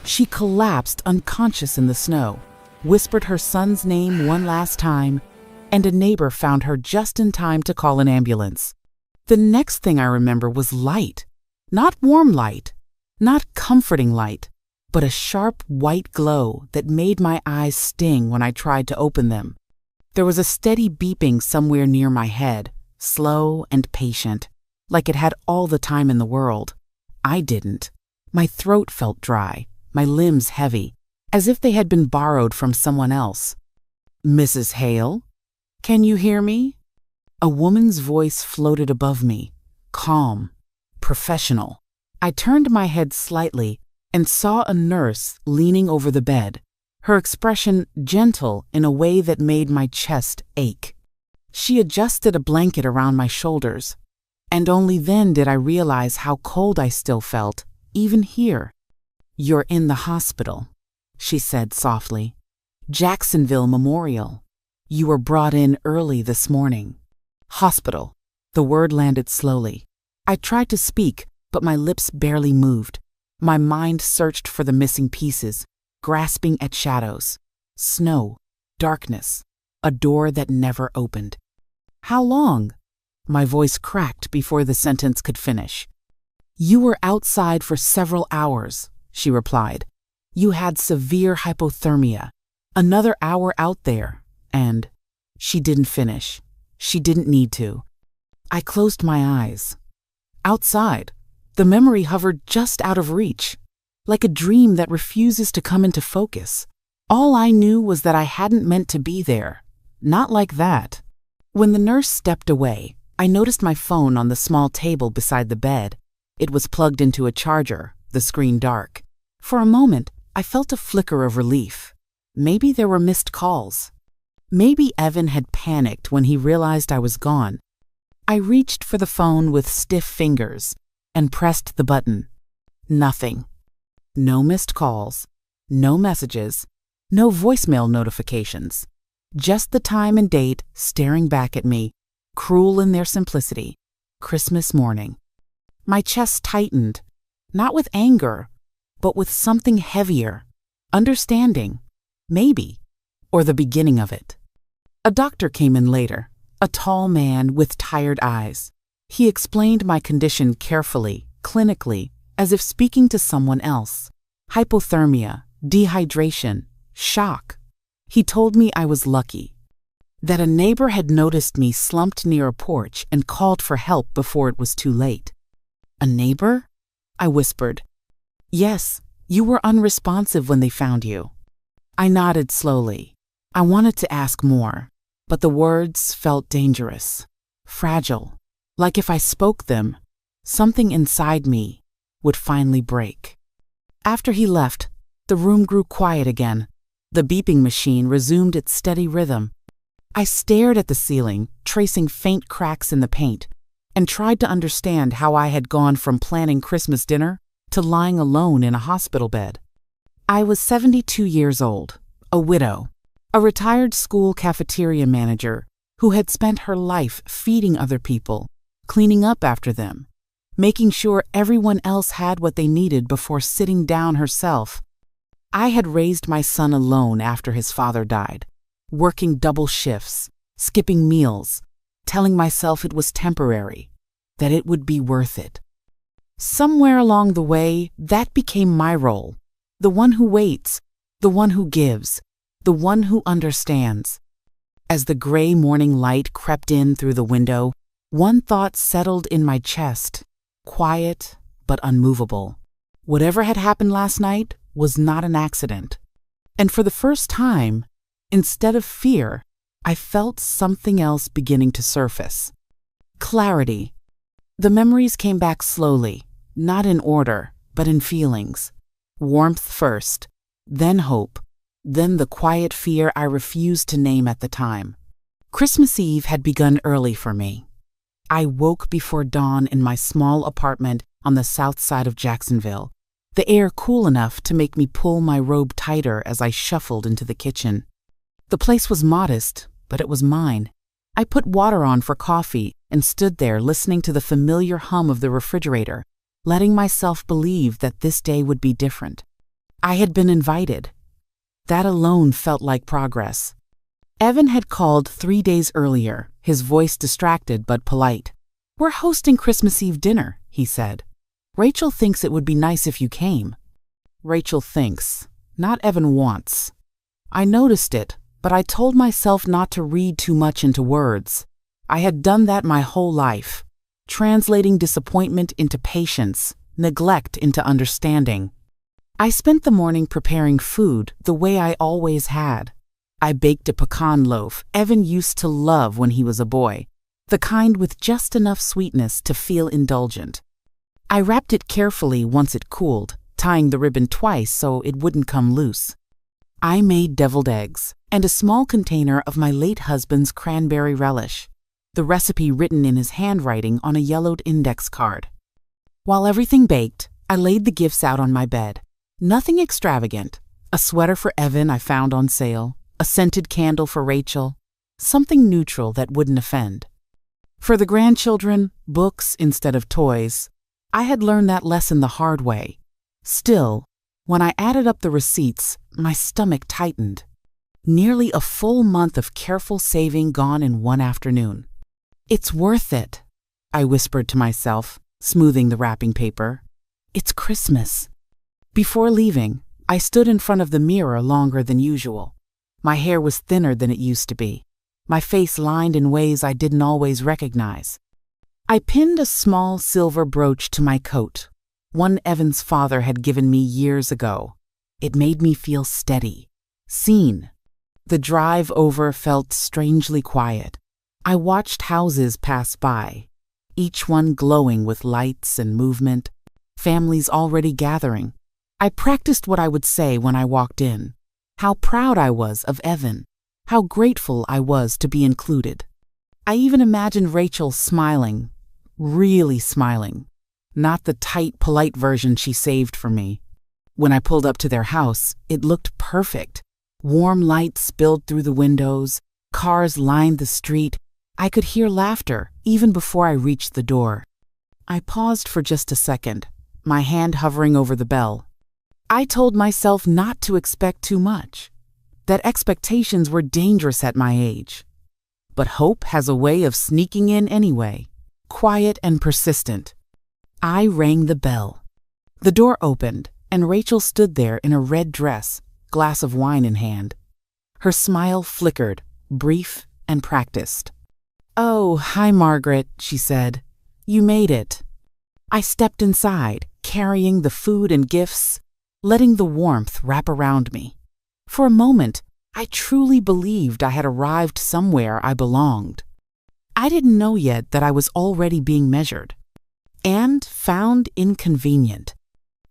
She collapsed unconscious in the snow, whispered her son's name one last time, and a neighbor found her just in time to call an ambulance. The next thing I remember was light. Not warm light, not comforting light, but a sharp white glow that made my eyes sting when I tried to open them. There was a steady beeping somewhere near my head, slow and patient, like it had all the time in the world. I didn't. My throat felt dry, my limbs heavy, as if they had been borrowed from someone else. "Mrs. Hale? Can you hear me?" A woman's voice floated above me, calm, professional. I turned my head slightly and saw a nurse leaning over the bed, her expression gentle in a way that made my chest ache. She adjusted a blanket around my shoulders, and only then did I realize how cold I still felt, even here. "You're in the hospital," she said softly. "Jacksonville Memorial. You were brought in early this morning." Hospital. The word landed slowly. I tried to speak, but my lips barely moved. My mind searched for the missing pieces, grasping at shadows. Snow, darkness, a door that never opened. "How long?" My voice cracked before the sentence could finish. "You were outside for several hours," she replied. "You had severe hypothermia. Another hour out there, and—" She didn't finish. She didn't need to. I closed my eyes. Outside, the memory hovered just out of reach, like a dream that refuses to come into focus. All I knew was that I hadn't meant to be there. Not like that. When the nurse stepped away, I noticed my phone on the small table beside the bed. It was plugged into a charger, the screen dark. For a moment, I felt a flicker of relief. Maybe there were missed calls. Maybe Evan had panicked when he realized I was gone. I reached for the phone with stiff fingers and pressed the button. Nothing. No missed calls, no messages, no voicemail notifications. Just the time and date staring back at me, cruel in their simplicity. Christmas morning. My chest tightened, not with anger, but with something heavier. Understanding. Maybe. Or the beginning of it. A doctor came in later, a tall man with tired eyes. He explained my condition carefully, clinically, as if speaking to someone else. Hypothermia, dehydration, shock. He told me I was lucky, that a neighbor had noticed me slumped near a porch and called for help before it was too late. "A neighbor?" I whispered. "Yes, you were unresponsive when they found you." I nodded slowly. I wanted to ask more, but the words felt dangerous, fragile, like if I spoke them, something inside me would finally break. After he left, the room grew quiet again. The beeping machine resumed its steady rhythm. I stared at the ceiling, tracing faint cracks in the paint, and tried to understand how I had gone from planning Christmas dinner to lying alone in a hospital bed. I was 72 years old, a widow, a retired school cafeteria manager who had spent her life feeding other people, cleaning up after them, making sure everyone else had what they needed before sitting down herself. I had raised my son alone after his father died, working double shifts, skipping meals, telling myself it was temporary, that it would be worth it. Somewhere along the way, that became my role, the one who waits, the one who gives, the one who understands. As the gray morning light crept in through the window, one thought settled in my chest, quiet but unmovable. Whatever had happened last night was not an accident. And for the first time, instead of fear, I felt something else beginning to surface. Clarity. The memories came back slowly, not in order, but in feelings. Warmth first, then hope, then the quiet fear I refused to name at the time. Christmas Eve had begun early for me. I woke before dawn in my small apartment on the south side of Jacksonville, the air cool enough to make me pull my robe tighter as I shuffled into the kitchen. The place was modest, but it was mine. I put water on for coffee and stood there listening to the familiar hum of the refrigerator, letting myself believe that this day would be different. I had been invited. That alone felt like progress. Evan had called 3 days earlier, his voice distracted but polite. "We're hosting Christmas Eve dinner," he said. "Rachel thinks it would be nice if you came." Rachel thinks, not Evan wants. I noticed it, but I told myself not to read too much into words. I had done that my whole life, translating disappointment into patience, neglect into understanding. I spent the morning preparing food the way I always had. I baked a pecan loaf Evan used to love when he was a boy, the kind with just enough sweetness to feel indulgent. I wrapped it carefully once it cooled, tying the ribbon twice so it wouldn't come loose. I made deviled eggs and a small container of my late husband's cranberry relish, the recipe written in his handwriting on a yellowed index card. While everything baked, I laid the gifts out on my bed. Nothing extravagant. A sweater for Evan I found on sale, a scented candle for Rachel, something neutral that wouldn't offend. For the grandchildren, books instead of toys. I had learned that lesson the hard way. Still, when I added up the receipts, my stomach tightened. Nearly a full month of careful saving gone in one afternoon. "It's worth it," I whispered to myself, smoothing the wrapping paper. "It's Christmas." Before leaving, I stood in front of the mirror longer than usual. My hair was thinner than it used to be, my face lined in ways I didn't always recognize. I pinned a small silver brooch to my coat, one Evan's father had given me years ago. It made me feel steady, seen. The drive over felt strangely quiet. I watched houses pass by, each one glowing with lights and movement, families already gathering. I practiced what I would say when I walked in. How proud I was of Evan. How grateful I was to be included. I even imagined Rachel smiling, really smiling, not the tight, polite version she saved for me. When I pulled up to their house, it looked perfect. Warm light spilled through the windows, cars lined the street. I could hear laughter even before I reached the door. I paused for just a second, my hand hovering over the bell. I told myself not to expect too much, that expectations were dangerous at my age. But hope has a way of sneaking in anyway, quiet and persistent. I rang the bell. The door opened, and Rachel stood there in a red dress, glass of wine in hand. Her smile flickered, brief and practiced. "Oh, hi, Margaret," she said. "You made it." I stepped inside, carrying the food and gifts, letting the warmth wrap around me. For a moment, I truly believed I had arrived somewhere I belonged. I didn't know yet that I was already being measured and found inconvenient.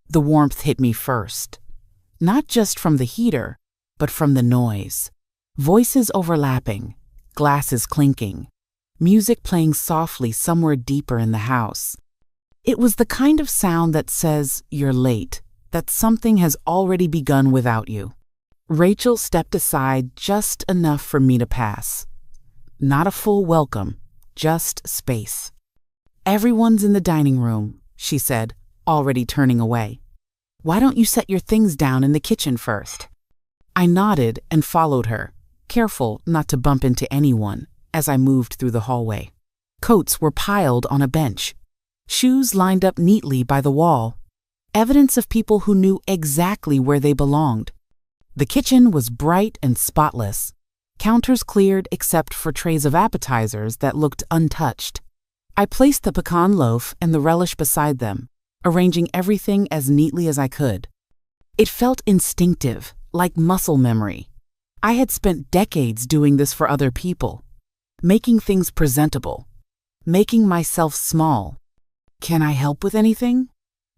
The warmth hit me first, not just from the heater, but from the noise. Voices overlapping, glasses clinking, music playing softly somewhere deeper in the house. It was the kind of sound that says you're late, that something has already begun without you. Rachel stepped aside just enough for me to pass. Not a full welcome, just space. "Everyone's in the dining room," she said, already turning away. "Why don't you set your things down in the kitchen first?" I nodded and followed her, careful not to bump into anyone as I moved through the hallway. Coats were piled on a bench, shoes lined up neatly by the wall, evidence of people who knew exactly where they belonged. The kitchen was bright and spotless, counters cleared except for trays of appetizers that looked untouched. I placed the pecan loaf and the relish beside them, arranging everything as neatly as I could. It felt instinctive, like muscle memory. I had spent decades doing this for other people, making things presentable, making myself small. "Can I help with anything?"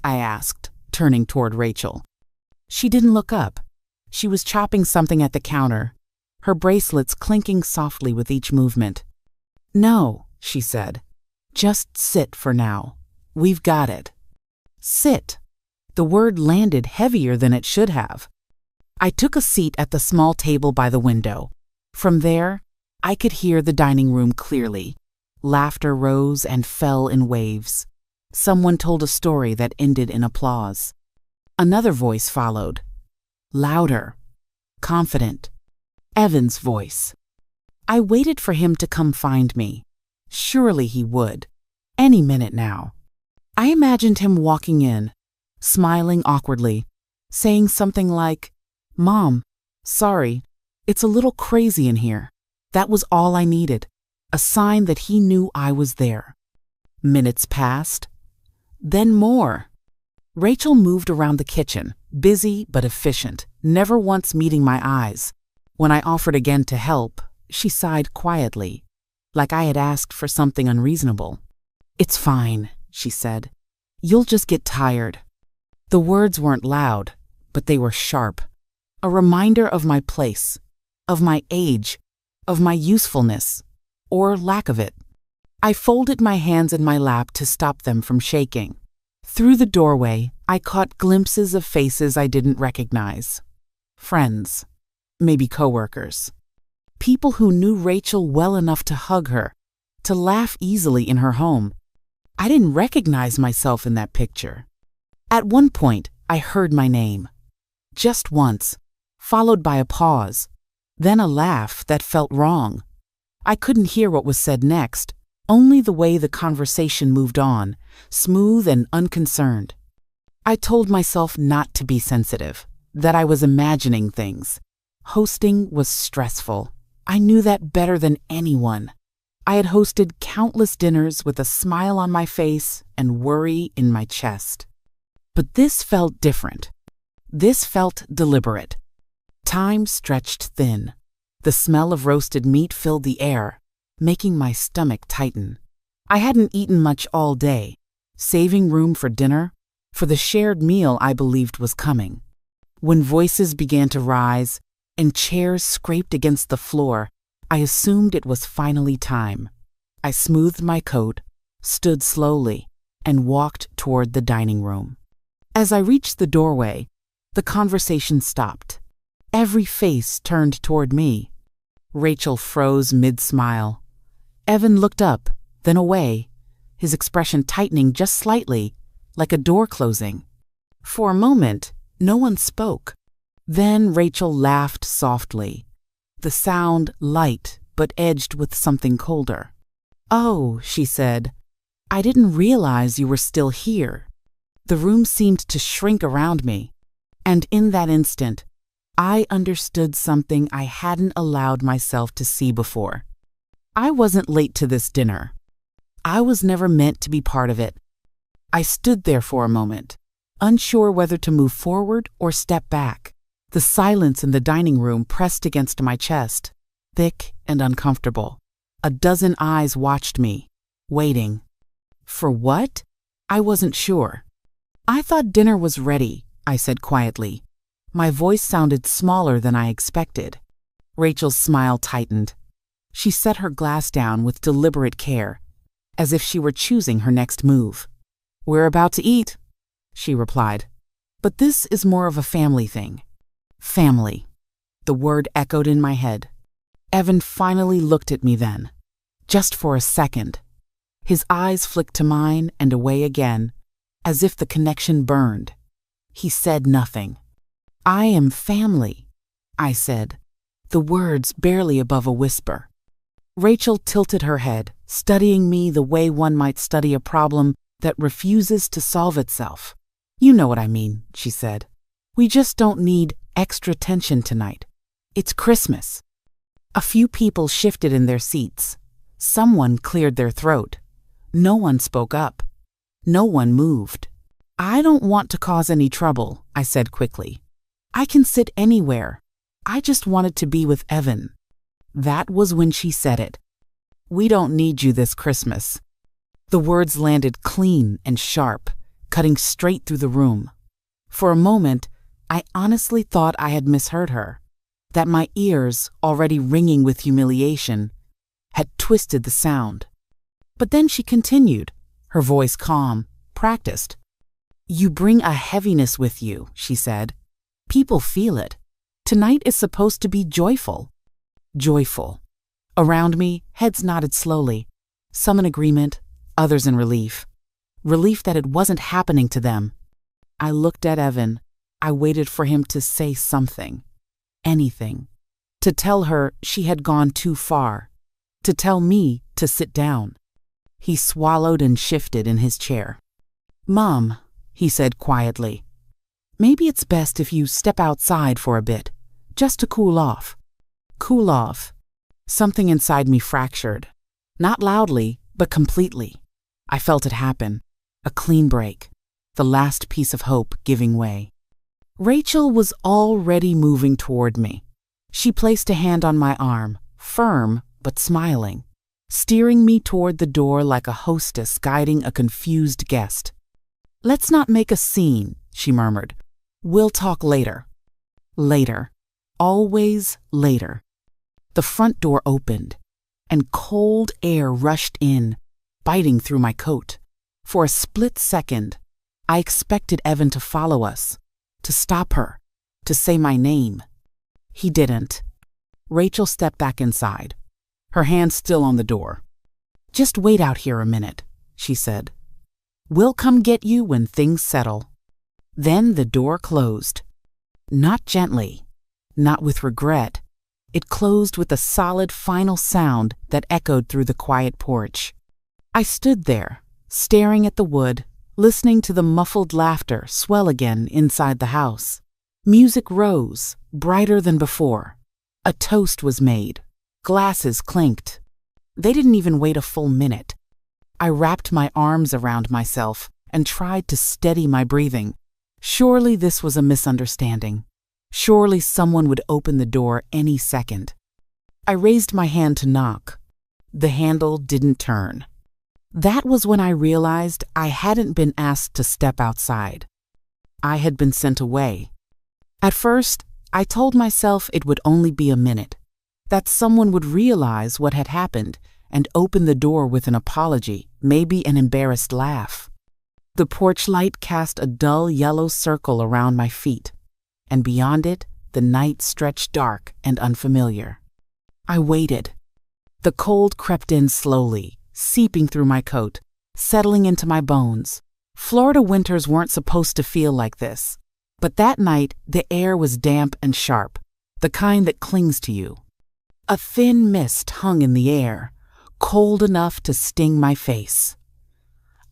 I asked, turning toward Rachel. She didn't look up. She was chopping something at the counter, her bracelets clinking softly with each movement. "No," she said. "Just sit for now. We've got it." Sit. The word landed heavier than it should have. I took a seat at the small table by the window. From there, I could hear the dining room clearly. Laughter rose and fell in waves. Someone told a story that ended in applause. Another voice followed, louder, confident. Evan's voice. I waited for him to come find me. Surely he would. Any minute now. I imagined him walking in, smiling awkwardly, saying something like, "Mom, sorry, it's a little crazy in here." That was all I needed, a sign that he knew I was there. Minutes passed, then more. Rachel moved around the kitchen, busy but efficient, never once meeting my eyes. When I offered again to help, she sighed quietly, like I had asked for something unreasonable. "It's fine," she said. "You'll just get tired." The words weren't loud, but they were sharp. A reminder of my place, of my age, of my usefulness, or lack of it. I folded my hands in my lap to stop them from shaking. Through the doorway, I caught glimpses of faces I didn't recognize. Friends, maybe coworkers. People who knew Rachel well enough to hug her, to laugh easily in her home. I didn't recognize myself in that picture. At one point, I heard my name. Just once, followed by a pause, then a laugh that felt wrong. I couldn't hear what was said next, only the way the conversation moved on, smooth and unconcerned. I told myself not to be sensitive, that I was imagining things. Hosting was stressful. I knew that better than anyone. I had hosted countless dinners with a smile on my face and worry in my chest. But this felt different. This felt deliberate. Time stretched thin. The smell of roasted meat filled the air, making my stomach tighten. I hadn't eaten much all day, saving room for dinner, for the shared meal I believed was coming. When voices began to rise and chairs scraped against the floor, I assumed it was finally time. I smoothed my coat, stood slowly, and walked toward the dining room. As I reached the doorway, the conversation stopped. Every face turned toward me. Rachel froze mid-smile. Evan looked up, then away, his expression tightening just slightly, like a door closing. For a moment, no one spoke. Then Rachel laughed softly, the sound light but edged with something colder. "Oh," she said, "I didn't realize you were still here." The room seemed to shrink around me, and in that instant, I understood something I hadn't allowed myself to see before. I wasn't late to this dinner. I was never meant to be part of it. I stood there for a moment, unsure whether to move forward or step back. The silence in the dining room pressed against my chest, thick and uncomfortable. A dozen eyes watched me, waiting. For what? I wasn't sure. "I thought dinner was ready," I said quietly. My voice sounded smaller than I expected. Rachel's smile tightened. She set her glass down with deliberate care, as if she were choosing her next move. "We're about to eat," she replied. "But this is more of a family thing." Family. The word echoed in my head. Evan finally looked at me then, just for a second. His eyes flicked to mine and away again, as if the connection burned. He said nothing. "I am family," I said, the words barely above a whisper. Rachel tilted her head, studying me the way one might study a problem that refuses to solve itself. "You know what I mean," she said. "We just don't need extra tension tonight. It's Christmas." A few people shifted in their seats. Someone cleared their throat. No one spoke up. No one moved. "I don't want to cause any trouble," I said quickly. "I can sit anywhere. I just wanted to be with Evan." That was when she said it. "We don't need you this Christmas." The words landed clean and sharp, cutting straight through the room. For a moment, I honestly thought I had misheard her, that my ears, already ringing with humiliation, had twisted the sound. But then she continued, her voice calm, practiced. "You bring a heaviness with you," she said. "People feel it. Tonight is supposed to be joyful." Joyful. Around me, heads nodded slowly, some in agreement, others in relief. Relief that it wasn't happening to them. I looked at Evan, I waited for him to say something, anything, to tell her she had gone too far, to tell me to sit down. He swallowed and shifted in his chair. "Mom," he said quietly, "maybe it's best if you step outside for a bit, just to cool off." Cool off. Something inside me fractured. Not loudly, but completely. I felt it happen. A clean break. The last piece of hope giving way. Rachel was already moving toward me. She placed a hand on my arm, firm but smiling, steering me toward the door like a hostess guiding a confused guest. "Let's not make a scene," she murmured. "We'll talk later." Later. Always later. The front door opened, and cold air rushed in, biting through my coat. For a split second, I expected Evan to follow us, to stop her, to say my name. He didn't. Rachel stepped back inside, her hand still on the door. "Just wait out here a minute," she said. "We'll come get you when things settle." Then the door closed. Not gently, not with regret. It closed with a solid final sound that echoed through the quiet porch. I stood there, staring at the wood, listening to the muffled laughter swell again inside the house. Music rose, brighter than before. A toast was made. Glasses clinked. They didn't even wait a full minute. I wrapped my arms around myself and tried to steady my breathing. Surely this was a misunderstanding. Surely someone would open the door any second. I raised my hand to knock. The handle didn't turn. That was when I realized I hadn't been asked to step outside. I had been sent away. At first, I told myself it would only be a minute, that someone would realize what had happened and open the door with an apology, maybe an embarrassed laugh. The porch light cast a dull yellow circle around my feet, and beyond it, the night stretched dark and unfamiliar. I waited. The cold crept in slowly, seeping through my coat, settling into my bones. Florida winters weren't supposed to feel like this, but that night the air was damp and sharp, the kind that clings to you. A thin mist hung in the air, cold enough to sting my face.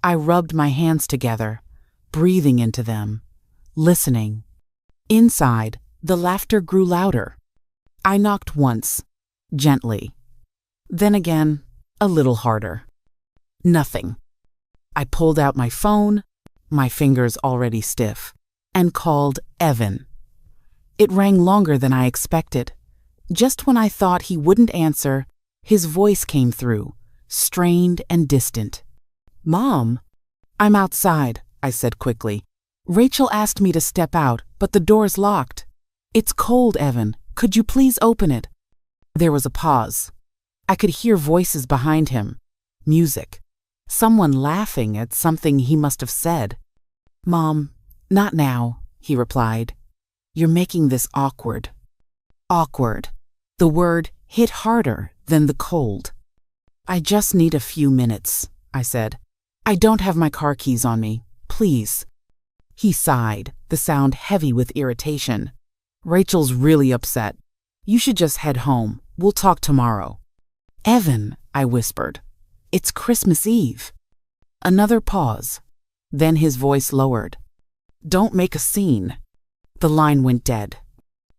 I rubbed my hands together, breathing into them, listening. Inside, the laughter grew louder. I knocked once, gently. Then again, a little harder. Nothing. I pulled out my phone, my fingers already stiff, and called Evan. It rang longer than I expected. Just when I thought he wouldn't answer, his voice came through, strained and distant. "Mom." "I'm outside," I said quickly. "Rachel asked me to step out, but the door's locked." "It's cold, Evan. Could you please open it?" There was a pause. I could hear voices behind him. Music. Someone laughing at something he must have said. "Mom, not now," he replied. "You're making this awkward." Awkward. The word hit harder than the cold. "I just need a few minutes," I said. "I don't have my car keys on me. Please." He sighed, the sound heavy with irritation. "Rachel's really upset. You should just head home. We'll talk tomorrow." "Evan," I whispered. "It's Christmas Eve." Another pause. Then his voice lowered. "Don't make a scene." The line went dead.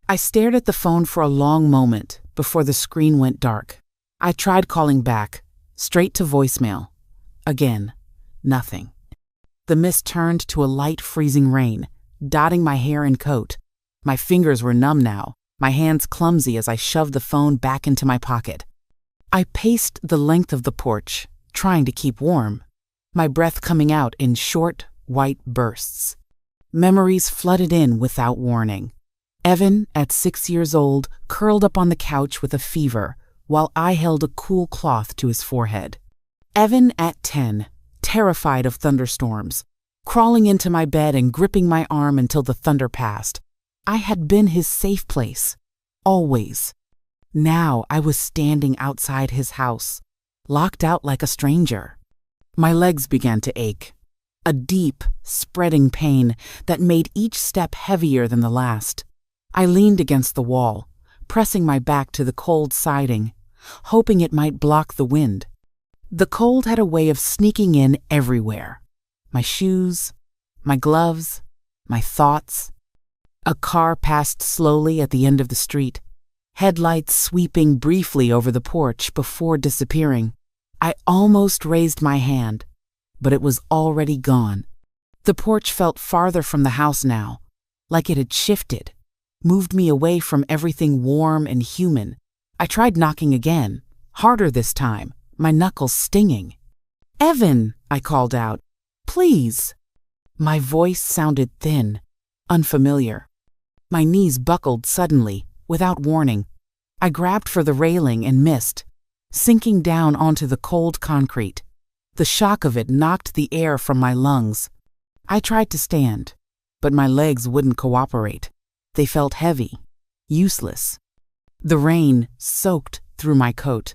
I stared at the phone for a long moment before the screen went dark. I tried calling back, straight to voicemail. Again, nothing. The mist turned to a light freezing rain, dotting my hair and coat. My fingers were numb now, my hands clumsy as I shoved the phone back into my pocket. I paced the length of the porch, trying to keep warm, my breath coming out in short, white bursts. Memories flooded in without warning. Evan, at 6 years old, curled up on the couch with a fever, while I held a cool cloth to his forehead. Evan, at 10, terrified of thunderstorms, crawling into my bed and gripping my arm until the thunder passed. I had been his safe place, always. Now I was standing outside his house, locked out like a stranger. My legs began to ache. a deep, spreading pain that made each step heavier than the last. I leaned against the wall, pressing my back to the cold siding, hoping it might block the wind. The cold had a way of sneaking in everywhere. My shoes, my gloves, my thoughts. A car passed slowly at the end of the street, headlights sweeping briefly over the porch before disappearing. I almost raised my hand, but it was already gone. The porch felt farther from the house now, like it had shifted, moved me away from everything warm and human. I tried knocking again, harder this time, my knuckles stinging. "Evan," I called out, "please." My voice sounded thin, unfamiliar. My knees buckled suddenly, without warning. I grabbed for the railing and missed, sinking down onto the cold concrete. The shock of it knocked the air from my lungs. I tried to stand, but my legs wouldn't cooperate. They felt heavy, useless. The rain soaked through my coat.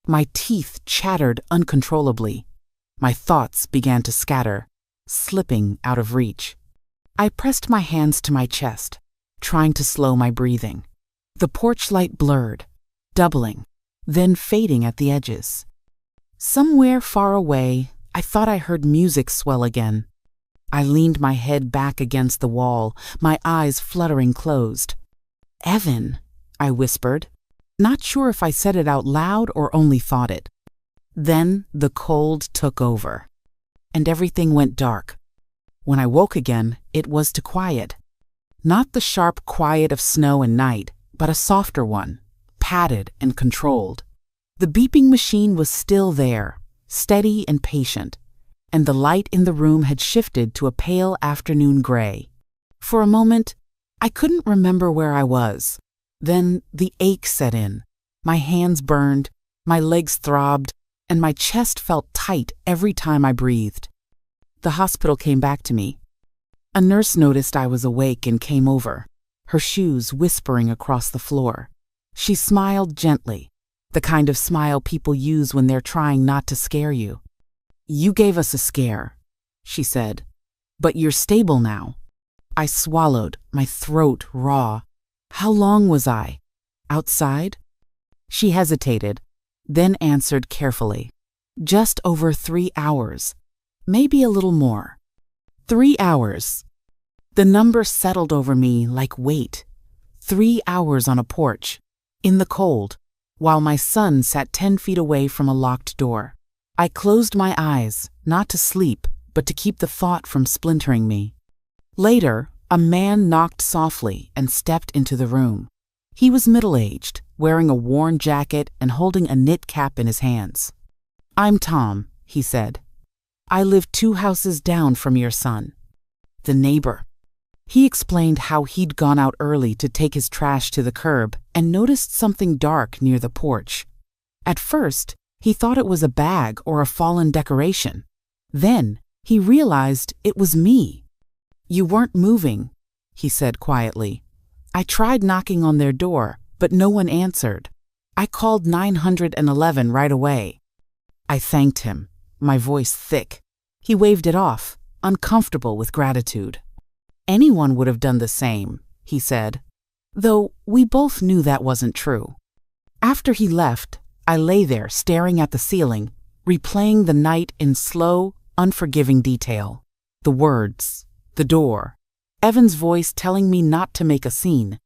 My teeth chattered uncontrollably. My thoughts began to scatter, slipping out of reach. I pressed my hands to my chest, trying to slow my breathing. The porch light blurred, doubling, then fading at the edges. Somewhere far away, I thought I heard music swell again. I leaned my head back against the wall, my eyes fluttering closed. "Evan," I whispered, not sure if I said it out loud or only thought it. Then the cold took over, and everything went dark. When I woke again, it was to quiet. Not the sharp quiet of snow and night, but a softer one, padded and controlled. The beeping machine was still there, steady and patient, and the light in the room had shifted to a pale afternoon gray. For a moment, I couldn't remember where I was. Then the ache set in. My hands burned, my legs throbbed, and my chest felt tight every time I breathed. The hospital came back to me. A nurse noticed I was awake and came over, her shoes whispering across the floor. She smiled gently, the kind of smile people use when they're trying not to scare you. "You gave us a scare," she said, "but you're stable now." I swallowed, my throat raw. How long was I? Outside? She hesitated, then answered carefully. "Just over 3 hours. Maybe a little more." 3 hours. The number settled over me like weight. 3 hours on a porch, in the cold, while my son sat 10 feet away from a locked door. I closed my eyes, not to sleep, but to keep the thought from splintering me. Later, a man knocked softly and stepped into the room. He was middle-aged, wearing a worn jacket and holding a knit cap in his hands. "I'm Tom," he said. "I live 2 houses down from your son." The neighbor. He explained how he'd gone out early to take his trash to the curb and noticed something dark near the porch. At first, he thought it was a bag or a fallen decoration. Then, he realized it was me. "You weren't moving," he said quietly. "I tried knocking on their door, but no one answered. I called 911 right away." I thanked him, my voice thick. He waved it off, uncomfortable with gratitude. "Anyone would have done the same," he said, though we both knew that wasn't true. After he left, I lay there staring at the ceiling, replaying the night in slow, unforgiving detail. The words, the door, Evan's voice telling me not to make a scene.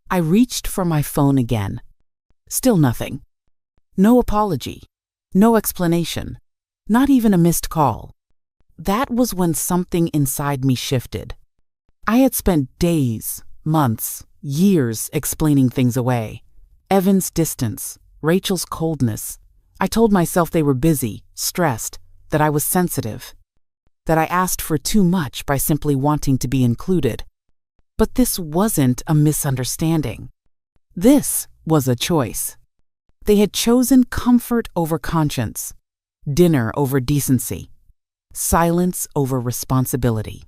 I reached for my phone again. Still nothing. No apology. No explanation. Not even a missed call. That was when something inside me shifted. I had spent days, months, years explaining things away. Evan's distance, Rachel's coldness. I told myself they were busy, stressed, that I was sensitive, that I asked for too much by simply wanting to be included. But this wasn't a misunderstanding. This was a choice. They had chosen comfort over conscience, dinner over decency, silence over responsibility.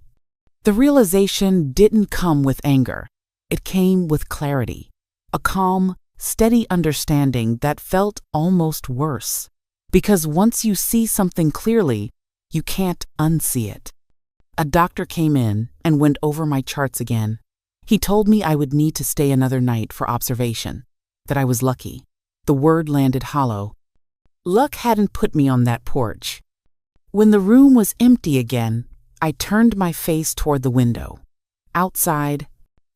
The realization didn't come with anger. It came with clarity, a calm, steady understanding that felt almost worse. Because once you see something clearly, you can't unsee it. A doctor came in and went over my charts again. He told me I would need to stay another night for observation, that I was lucky. The word landed hollow. Luck hadn't put me on that porch. When the room was empty again, I turned my face toward the window. Outside,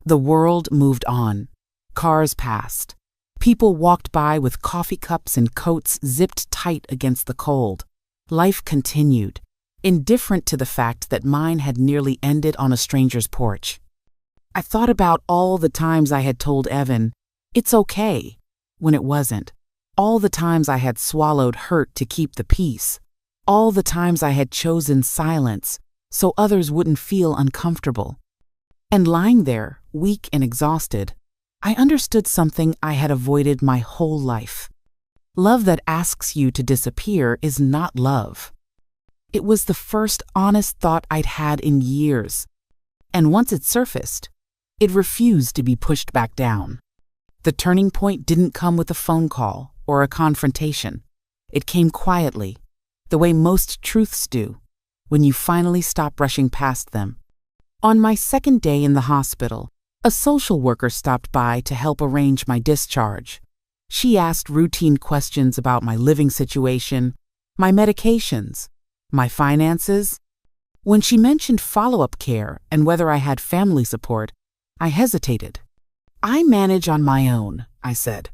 the world moved on. Cars passed. People walked by with coffee cups and coats zipped tight against the cold. Life continued, indifferent to the fact that mine had nearly ended on a stranger's porch. I thought about all the times I had told Evan, "It's okay," when it wasn't. All the times I had swallowed hurt to keep the peace. All the times I had chosen silence so others wouldn't feel uncomfortable. And lying there, weak and exhausted, I understood something I had avoided my whole life. Love that asks you to disappear is not love. It was the first honest thought I'd had in years. And once it surfaced, it refused to be pushed back down. The turning point didn't come with a phone call or a confrontation. It came quietly, the way most truths do, when you finally stop rushing past them. On my second day in the hospital, a social worker stopped by to help arrange my discharge. She asked routine questions about my living situation, my medications, my finances. When she mentioned follow-up care and whether I had family support, I hesitated. "I manage on my own," I said.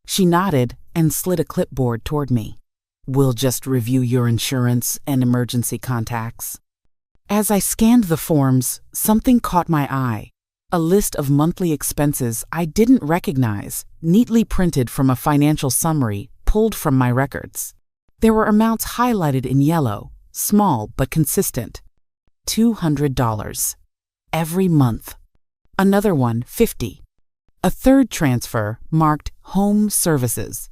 She nodded and slid a clipboard toward me. "We'll just review your insurance and emergency contacts." As I scanned the forms, something caught my eye. A list of monthly expenses I didn't recognize, neatly printed from a financial summary pulled from my records. There were amounts highlighted in yellow, small but consistent. $200. Every month. Another one, $50. A third transfer marked Home Services.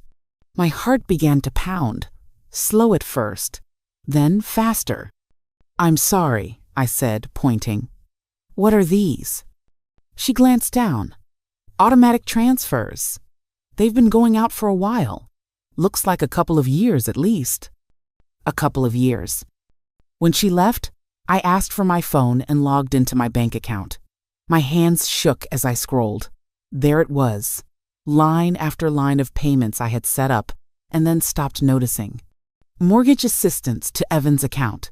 My heart began to pound, slow at first, then faster. "I'm sorry," I said, pointing. "What are these?" She glanced down. "Automatic transfers. They've been going out for a while. Looks like a couple of years at least." A couple of years. When she left, I asked for my phone and logged into my bank account. My hands shook as I scrolled. There it was, line after line of payments I had set up and then stopped noticing. Mortgage assistance to Evan's account.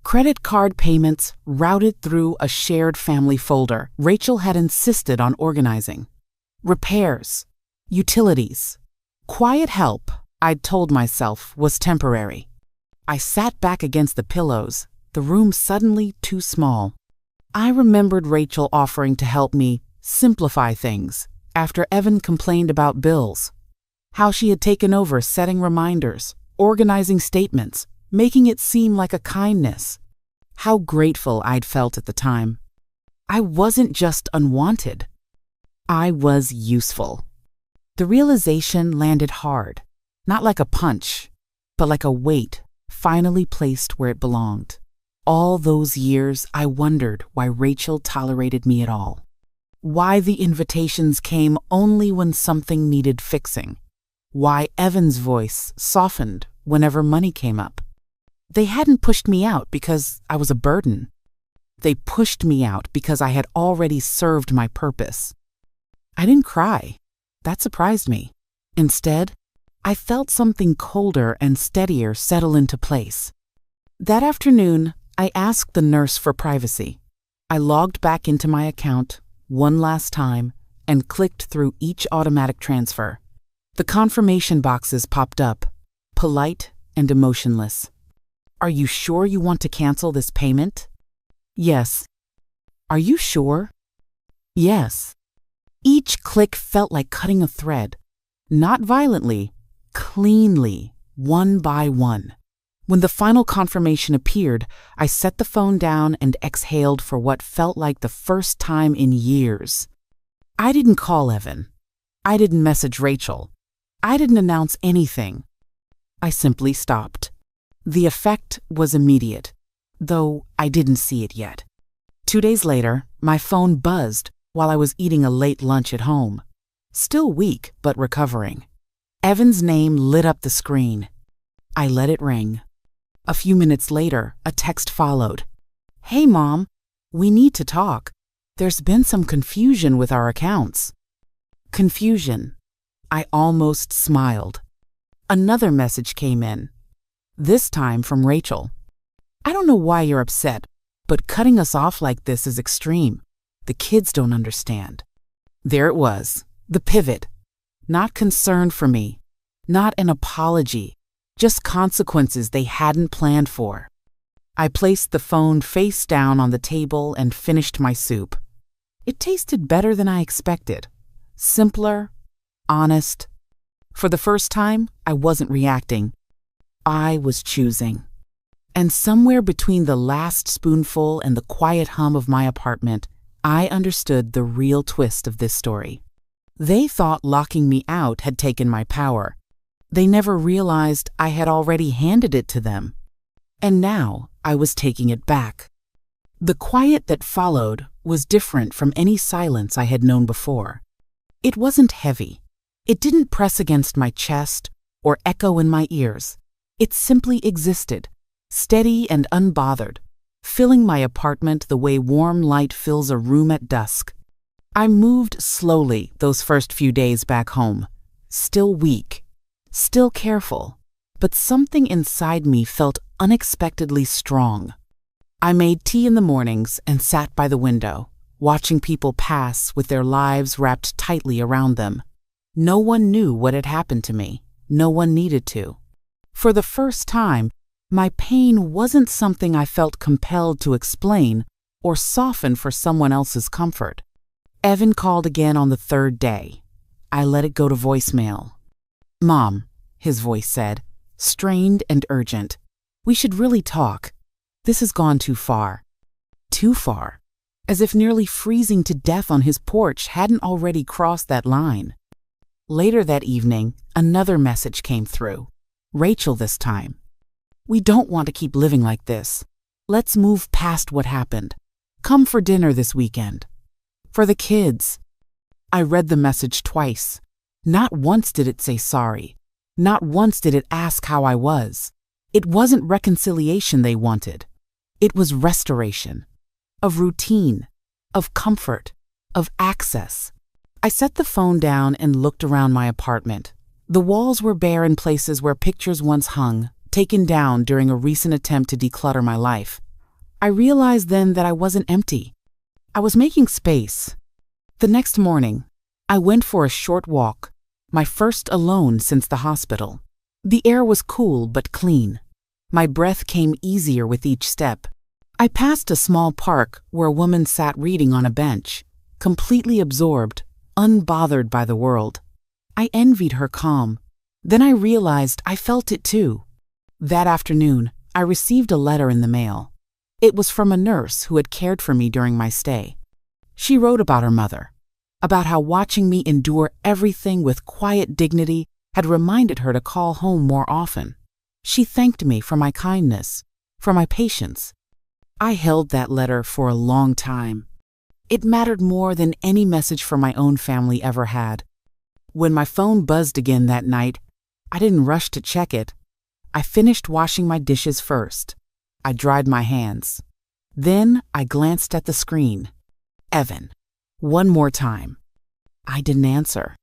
Credit card payments routed through a shared family folder Rachel had insisted on organizing. Repairs. Utilities. Quiet help, I'd told myself, was temporary. I sat back against the pillows, the room suddenly too small. I remembered Rachel offering to help me simplify things after Evan complained about bills. How she had taken over setting reminders, organizing statements, making it seem like a kindness. How grateful I'd felt at the time. I wasn't just unwanted. I was useful. The realization landed hard, not like a punch, but like a weight finally placed where it belonged. All those years, I wondered why Rachel tolerated me at all. Why the invitations came only when something needed fixing. Why Evan's voice softened whenever money came up. They hadn't pushed me out because I was a burden. They pushed me out because I had already served my purpose. I didn't cry. That surprised me. Instead, I felt something colder and steadier settle into place. That afternoon, I asked the nurse for privacy. I logged back into my account one last time and clicked through each automatic transfer. The confirmation boxes popped up, polite and emotionless. "Are you sure you want to cancel this payment?" "Yes." "Are you sure?" "Yes." Each click felt like cutting a thread, not violently, cleanly, one by one. When the final confirmation appeared, I set the phone down and exhaled for what felt like the first time in years. I didn't call Evan. I didn't message Rachel. I didn't announce anything. I simply stopped. The effect was immediate, though I didn't see it yet. 2 days later, my phone buzzed while I was eating a late lunch at home. Still weak, but recovering. Evan's name lit up the screen. I let it ring. A few minutes later, a text followed. "Hey, Mom, we need to talk. There's been some confusion with our accounts." Confusion. I almost smiled. Another message came in, this time from Rachel. "I don't know why you're upset, but cutting us off like this is extreme. The kids don't understand." There it was, the pivot. Not concern for me, not an apology, just consequences they hadn't planned for. I placed the phone face down on the table and finished my soup. It tasted better than I expected. Simpler, honest. For the first time, I wasn't reacting. I was choosing. And somewhere between the last spoonful and the quiet hum of my apartment, I understood the real twist of this story. They thought locking me out had taken my power. They never realized I had already handed it to them. And now I was taking it back. The quiet that followed was different from any silence I had known before. It wasn't heavy. It didn't press against my chest or echo in my ears. It simply existed, steady and unbothered, filling my apartment the way warm light fills a room at dusk. I moved slowly those first few days back home, still weak, still careful, but something inside me felt unexpectedly strong. I made tea in the mornings and sat by the window, watching people pass with their lives wrapped tightly around them. No one knew what had happened to me. No one needed to. For the first time, my pain wasn't something I felt compelled to explain or soften for someone else's comfort. Evan called again on the third day. I let it go to voicemail. "Mom," his voice said, strained and urgent. "We should really talk. This has gone too far." Too far. As if nearly freezing to death on his porch hadn't already crossed that line. Later that evening, another message came through. Rachel this time. "We don't want to keep living like this. Let's move past what happened. Come for dinner this weekend. For the kids." I read the message twice. Not once did it say sorry. Not once did it ask how I was. It wasn't reconciliation they wanted. It was restoration. Of routine. Of comfort. Of access. I set the phone down and looked around my apartment. The walls were bare in places where pictures once hung, taken down during a recent attempt to declutter my life. I realized then that I wasn't empty. I was making space. The next morning, I went for a short walk, my first alone since the hospital. The air was cool but clean. My breath came easier with each step. I passed a small park where a woman sat reading on a bench, completely absorbed, unbothered by the world. I envied her calm. Then I realized I felt it too. That afternoon, I received a letter in the mail. It was from a nurse who had cared for me during my stay. She wrote about her mother, about how watching me endure everything with quiet dignity had reminded her to call home more often. She thanked me for my kindness, for my patience. I held that letter for a long time. It mattered more than any message from my own family ever had. When my phone buzzed again that night, I didn't rush to check it. I finished washing my dishes first. I dried my hands. Then I glanced at the screen. Evan. One more time. I didn't answer.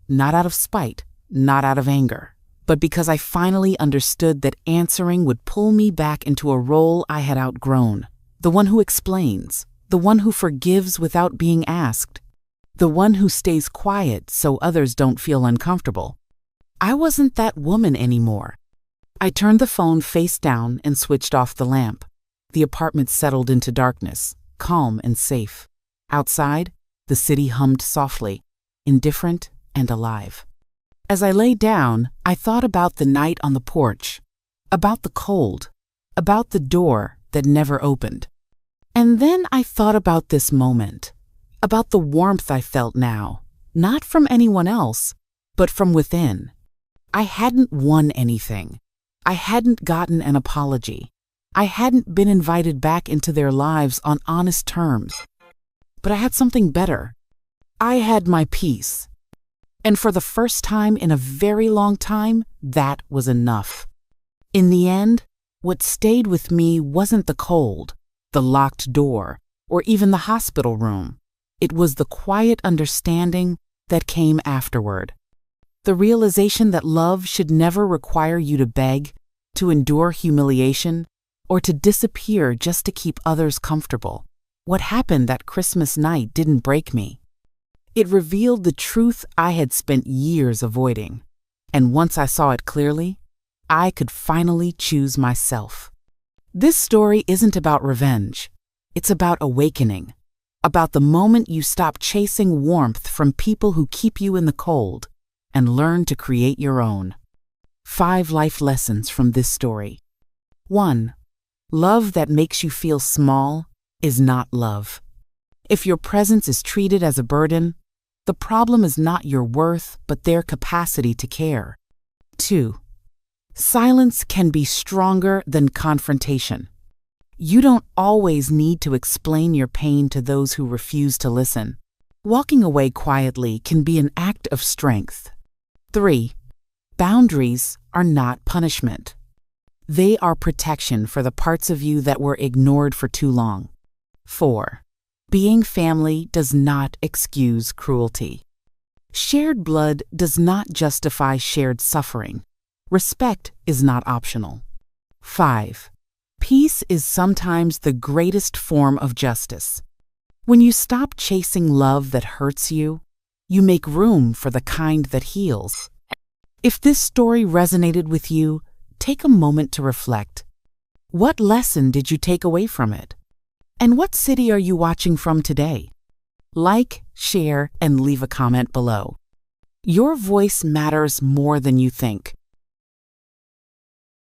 Not out of spite, not out of anger, but because I finally understood that answering would pull me back into a role I had outgrown. The one who explains, the one who forgives without being asked, the one who stays quiet so others don't feel uncomfortable. I wasn't that woman anymore. I turned the phone face down and switched off the lamp. The apartment settled into darkness, calm and safe. Outside, the city hummed softly, indifferent and alive. As I lay down, I thought about the night on the porch, about the cold, about the door that never opened. And then I thought about this moment, about the warmth I felt now, not from anyone else, but from within. I hadn't won anything. I hadn't gotten an apology. I hadn't been invited back into their lives on honest terms. But I had something better. I had my peace. And for the first time in a very long time, that was enough. In the end, what stayed with me wasn't the cold, the locked door, or even the hospital room. It was the quiet understanding that came afterward. The realization that love should never require you to beg, to endure humiliation, or to disappear just to keep others comfortable. What happened that Christmas night didn't break me. It revealed the truth I had spent years avoiding. And once I saw it clearly, I could finally choose myself. This story isn't about revenge. It's about awakening. About the moment you stop chasing warmth from people who keep you in the cold and learn to create your own. 5 life lessons from this story. 1. Love that makes you feel small is not love. If your presence is treated as a burden, the problem is not your worth, but their capacity to care. 2. Silence can be stronger than confrontation. You don't always need to explain your pain to those who refuse to listen. Walking away quietly can be an act of strength. 3. Boundaries are not punishment. They are protection for the parts of you that were ignored for too long. 4. Being family does not excuse cruelty. Shared blood does not justify shared suffering. Respect is not optional. 5. Peace is sometimes the greatest form of justice. When you stop chasing love that hurts you, you make room for the kind that heals. If this story resonated with you, take a moment to reflect. What lesson did you take away from it? And what city are you watching from today? Like, share, and leave a comment below. Your voice matters more than you think.